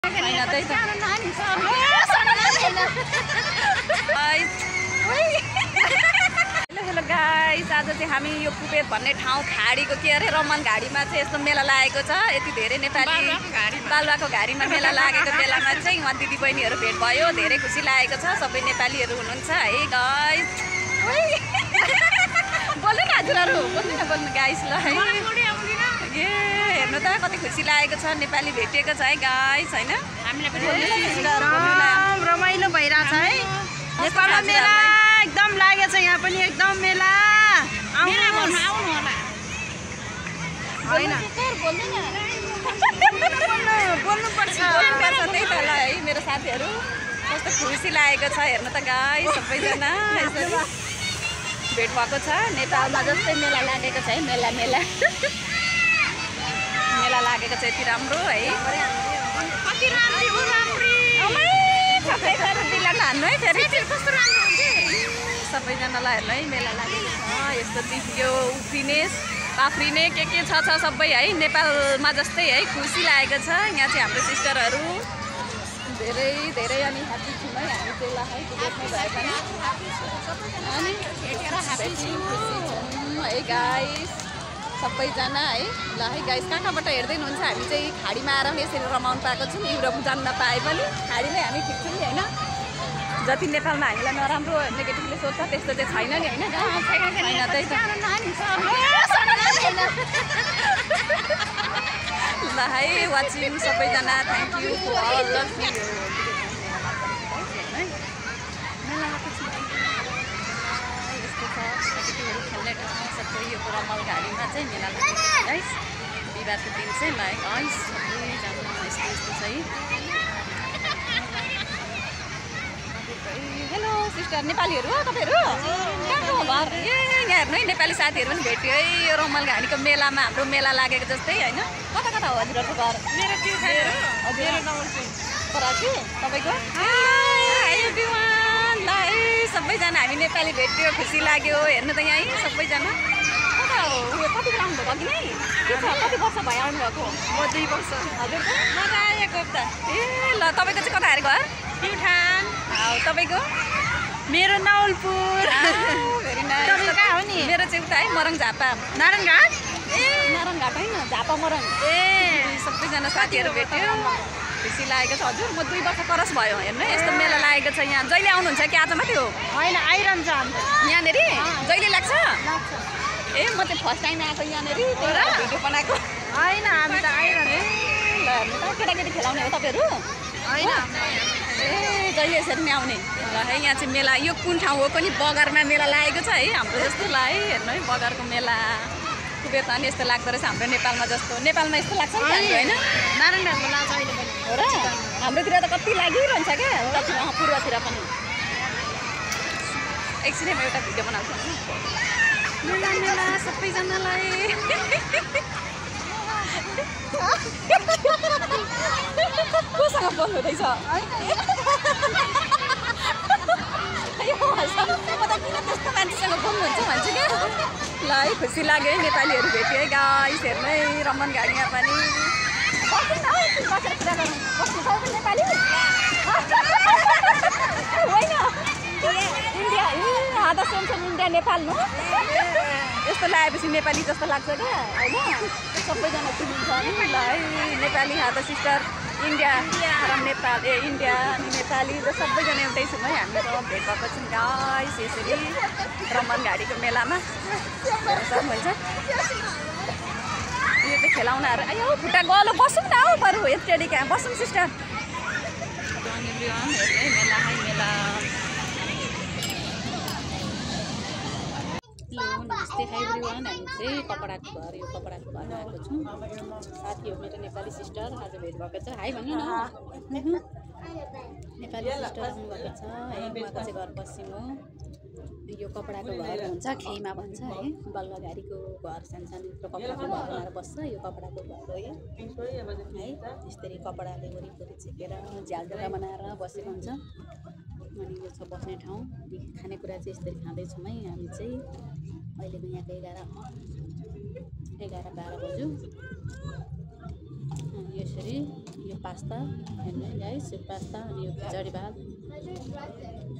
Hello guys, आज चाहिँ हामी यो कुबेत भन्ने ठाउँ खाडीको के अरे रमन घाडीमा चाहिँ यस्तो मेला लागेको छ। यति धेरै नेपाली बालुवाको घाडीमा मेला लागेको बेलामा चाहिँ उहाँ दिदीबहिनीहरू भेट भयो। धेरै खुसी लागेको छ। सबै नेपालीहरू हुनुहुन्छ है गाइस। बोल्नु न हजुरहरू, बोल्नु गाइस ल है। ए हेर्नु त कति खुसी लागेको छ, नेपाली भेटिएको छ है गाइस हैन। रमाइलो भइरहेछ है। नेपालमा मेला एकदम लागेछ, यहाँ पनि एकदम मेला आउनु होला हैन। बोल्नुपर्छ त्यही त ल है। मेरो साथीहरू कस्तो खुसी लागेको छ हेर्नु त गाइस। सबैजना यसरी भेट भएको छ। नेपालमा जस्तै मेला लागेको छ है। मेला लागेको छ यति राम्रो है। कति हान्नु है फेरि कस्तो राम्रो हुन्छ सबैजनालाई हेर्नु है। मेला लागेको छ यस्तो दियो उफ्रिने काफ्रिने के छ सबै है। नेपालमा जस्तै है खुसी लागेको छ। यहाँ चाहिँ हाम्रो सिस्टरहरू धेरै अनि ह्याप्पी छौँ है। हामी चाहिँ ल है कुबेतमै भए पनि अनि है गाइस सबैजना है। ल है गाइस, कहाँबाट हेर्दै हुनुहुन्छ? हामी चाहिँ खाडीमा आएर पनि यसरी रमाउनु पाएको छौँ। युरोप जान्न पाए पनि खाडीमै हामी ठिक छौँ नि होइन। जति नेपालमा हामीलाई नराम्रो नेगेटिभले सोध्छ त्यस्तो चाहिँ छैन नि होइन। ल है वाचिङ सबैजना, thank you for all of you. यस्तो छ केटीहरू खेल्ने ठाउँ सबै यो रमल घाडीमा चाहिँ मेला लागेको छ गाइस। बिहिबारको दिन चाहिँ लाइक गाइस सबैजना यस्तो छ है। हेलो सिस्टर, नेपालीहरू हो तपाईँहरू? कहाँको हो घर? ए यहाँ हेर्नु है नेपाली साथीहरू पनि भेट्यो है यो रमल घाडीको मेलामा। हाम्रो मेला लागेको जस्तै होइन। कता हो हजुरहरूको घर? हजुर परासी। तपाईँको? ल है सबैजना हामी नेपाली भेट्यो, खुसी लाग्यो हेर्नु त यहाँ है सबैजना। कता हो उयो कति बेला आउनुभएको कि नै? के छ कति वर्ष भयो आउनुभएको? म 2 वर्ष। हजुरको? म त आएको हप्ता। ए ल तपाईँको चाहिँ कता अरे घर? प्युठान। तपाईँको? मेरो नवलपुर। Very nice. तपाईँ कहाँ हो नि? मेरो चाहिँ उता है मरङ झापा। नारायणघाट? ए नारायणघाट होइन, झापा मरङ। ए सबैजना साथीहरू भेट्यो, खुसी लागेको छ। हजुर म 2 वर्ष करस भयो हेर्नु यस्तो मेला लागेको छ यहाँ। जहिले आउनुहुन्छ कि आज मात्रै हो? होइन आइरहन्छ यहाँनिर जहिले लाग्छ? ए म चाहिँ फर्स्ट टाइम आएको यहाँनिर, भिडियो बनाएको होइन। हामी त आइरहन्छ। ल हेर्नु त केटाकेटी खेलाउने हो तपाईँहरू? होइन ए जहिले यसरी नै आउने। ल है यहाँ चाहिँ मेला यो कुन ठाउँ हो पनि बगरमा मेला लागेको छ है हाम्रो जस्तो ल है। हेर्नु है बगरको मेला कुबेतमा नि यस्तो लाग्दो रहेछ हाम्रो नेपालमा जस्तो। नेपालमा यस्तो लाग्छ नि हाम्रो होइन? नारायणघाटमा लाग्छ अहिले पनि हो र? हाम्रोतिर त कति लागिरहन्छ क्या उतातिर पूर्वतिर पनि। एकछिनै म एउटा भिडियो बनाउँछु मेला सबैजनालाई। कोसँग बोल्नु हुँदैछ? म त किन त्यस्तो मान्छेसँग बोल्नुहुन्छ भन्छु क्या। ल है खुसी लाग्यो है नेपालीहरू भेट्यो है गाइस। हेर्नु है रमन घाडीमा पनि बसेर कुरा गरौँ। बस्नु छ नेपाली होइन? इन्डिया आधा सेन्सन इन्डिया नेपाल हो। यस्तो लगाएपछि नेपाली जस्तो लाग्छ क्या होइन? सबैजना चिनिन्छ नि। ल है नेपाली हादा सिस्टर इन्डिया फ्रम नेपाल। ए इन्डिया अनि नेपाली सबैजना एउटै छौँ है। हामी त भेट भएको छौँ गाइस यसरी रमन घाडीको मेलामा। सब हुन्छ यो चाहिँ खेलाउनाहरू। आयो खुट्टा गलो बसौँ न हौ बरु यति कहाँ बसौँ सिस्टर। हेर्ने मेला है मेला। हेलो नमस्ते हाई एभ्रिवान। हामी चाहिँ कपडाको घर यो कपडाको घरमा आएको छौँ। साथी हो मेरो नेपाली सिस्टर, आज भेट भएको छ। हाई भन्नु न। नेपाली सिस्टर आउनुभएको छ है। उहाँको चाहिँ घर पश्चिम हो। यो कपडाको घर हुन्छ, खेमा भन्छ है। बल्ल घाडीको घर सानो कपडाको घर बनाएर बस्छ। यो कपडाको घर हो है। यसरी कपडाले वरिपरि छेकेर झ्यालढुङ्गा बनाएर बसेको हुन्छ। अनि यो छ बस्ने ठाउँ। खानेकुरा चाहिँ यसरी खाँदैछौँ है हामी चाहिँ। अहिलेको यहाँको 11-12 बज्यो। यसरी यो पास्ता हेर्नु गाइस, यो पास्ता अनि यो खिचडी भात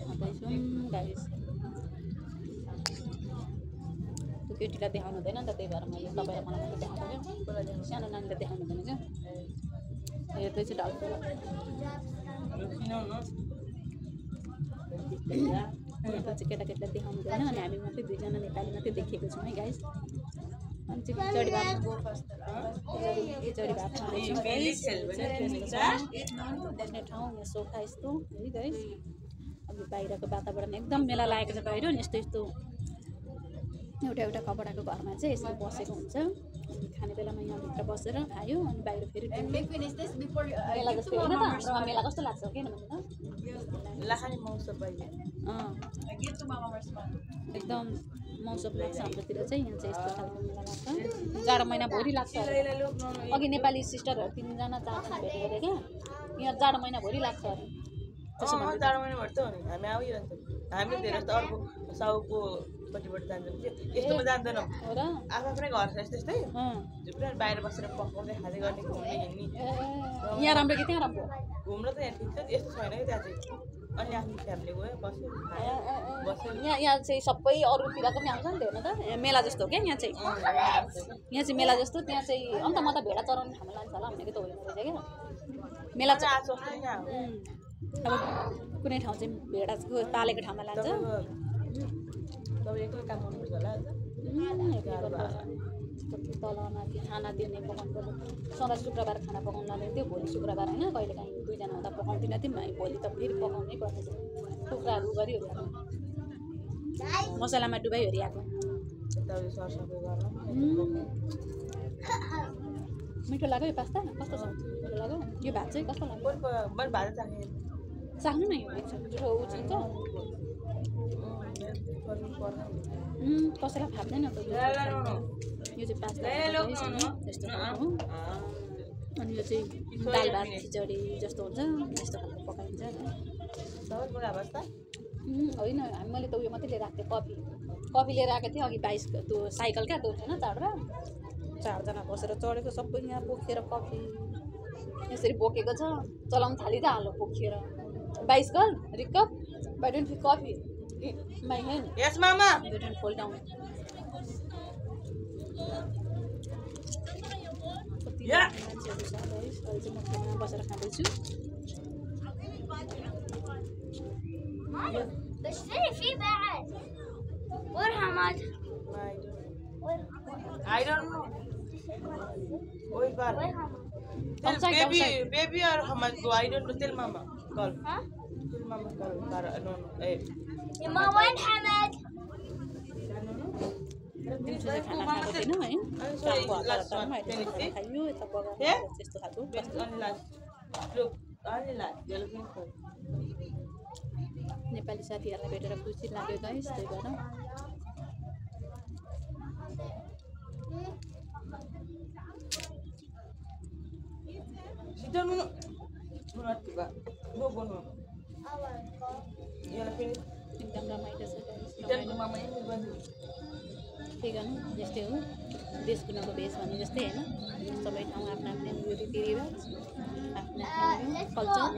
खाँदैछौँ गाइस। त्यो केटीलाई देखाउनु हुँदैन नि त, त्यही भएर मैले तपाईँलाई मलाई मात्रै देखाएको क्या, सानो नानीलाई देखाउनु हुँदैन क्या। हेर्दैछु डाउट केटाकेटीलाई देखाउनु हुँदैन अनि हामी मात्रै दुईजना नेपाली मात्रै देखिएको छौँ है गाइस। अनि चाहिँ खिचडी भात बस्ने ठाउँ यहाँ सोफा यस्तो है गाइस। अब बाहिरको वातावरण एकदम मेला लागेको छ बाहिर नि, यस्तो यस्तो एउटा एउटा कपडाको घरमा चाहिँ यसरी बसेको हुन्छ। खाने बेलामा यहाँभित्र बसेर खायो अनि बाहिर फेरि मेला जस्तो होइन त, हाम्रोमा मेला कस्तो लाग्छ किनभने एकदम मौसम लाग्छ हाम्रोतिर चाहिँ। यहाँ चाहिँ यस्तो खालको मेला लाग्छ, जाडो महिनाभरि लाग्छ। अघि नेपाली सिस्टरहरू 3जना 4जना भेटेको थिएँ क्या, यहाँ जाडो महिनाभरि लाग्छ अरे। जाडो महिनाभरि त हो नि, हामी आइरहन्छ। हामी धेरै जस्तो अर्को साउको पट्टिबाट जान्छौँ कि यस्तोमा जान्दैनौँ। आफ्नै घर छ यस्तै यस्तै पुरा बाहिर बसेर पकाउँदै खाँदै गर्ने, घुम्दै हिँड्ने। यहाँ राम्रो कि त्यहाँ राम्रो? घुम्न त यहाँ ठिक छ, यस्तो छैन कि त्यहाँ चाहिँ। अनि आफ्नो फ्यामिली गयो बस्यो बस्यो। यहाँ चाहिँ सबै अरूतिरको पनि आउँछ नि त, हेर्नु त मेला जस्तो हो क्या यहाँ चाहिँ। यहाँ चाहिँ मेला जस्तो, त्यहाँ चाहिँ अन्त म त भेडा चराउने ठाउँमा लान्छ होला भनेको त होइन रहेछ क्या। मेला चाहिँ अब कुनै ठाउँ चाहिँ भेडाको पालेको ठाउँमा लान्छ। काम गर्नुपर्छ होला तलमाथि खाना दिने पकाउनु पर्छ। सधैँ शुक्रबार खाना पकाउनु लाने थियो, भोलि शुक्रबार होइन, कहिले काहीँ 2जना हुँदा पकाउँदैन थियौँ, भोलि त फेरि पकाउनै पर्ने थियो। कुखुराहरू गरिहरू मसलामा डुबाइहरू आएको मिठो लाग्यो यो पास्ता। कस्तो छ? मिठो लाग्यो। यो भात चाहिँ कस्तो लाग्यो? चाख्नु न, यो मिठो उचिन्छ कसैलाई फाप्दैन त। यो चाहिँ पास्ता यस्तो खालको, अनि यो चाहिँ दाल भात खिचडी जस्तो हुन्छ, यस्तो खालको पकाइन्छ होइन। मैले त उयो मात्रै लिएर आएको थिएँ, कफी लिएर आएको थिएँ अघि। 22 त्यो साइकल क्या त्यो छैन, 4जना बसेर चढेको, सबै यहाँ बोकेर कफी यसरी बोकेको छ। चलाउनु थाली त हाल्नु बोकेर 22 girl रिकप by don't feel coffee in my hand. Yes, Mama. You don't fall down. Yeah. بشتري فيه بعد. وين حماد؟ I don't know. Wait, وين Tell Outside. baby or Hamad go. I don't know. Tell Mama. Call. ها؟ Tell Mama. Call. No. Hey. يا ما وين حماد؟ Nepali साथीहरूलाई भेटेर खुसी लाग्यो guys, त्यही भएर एकदम रमाइलो छ guys. के गर्नु, जस्तै हो देश कुनाको भेष भने जस्तै होइन, सबै ठाउँ आफ्नो आफ्नो रीतिरिवाज, आफ्नो कल्चर।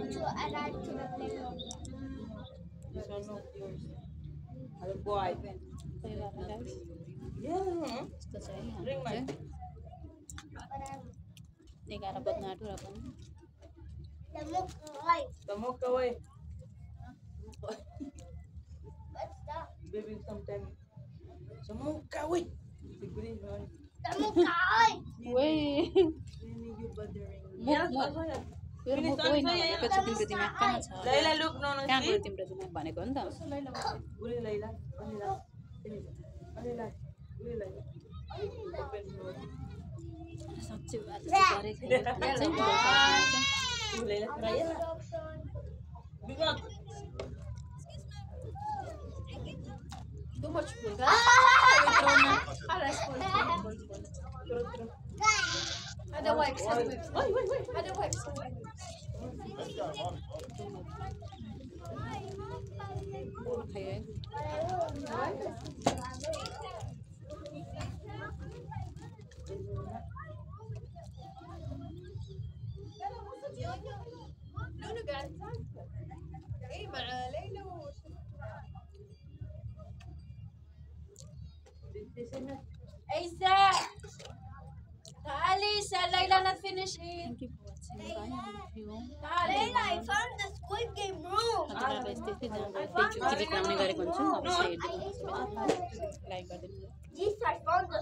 त्यही भएर गाइस यस्तो छ है। 11 बज्न आँट्यो र पनि Baby, sometimes. Samuka, wait. Wey, You bothering me. मेरो मुख होइन भनेको चाहिँ तिम्रो दिमाग कहाँ छ? Laila, look, no. कहाँ गयो तिम्रो दिमाग भनेको हो नि त। Uli Laila. साँच्चै आज चाहिँ गरेको Too much food, guys. Ada wipes. Ada wipes. Okay. Isa. Alisa, Layla not finishing. Thank you for watching. Bye all of you. Layla, I found the Squid Game room. हजुरहरूलाई यस्तै यस्तै जानकारी देखाउने गरेको हुन्छु अब लाइक गरिदिनु Yes, I found the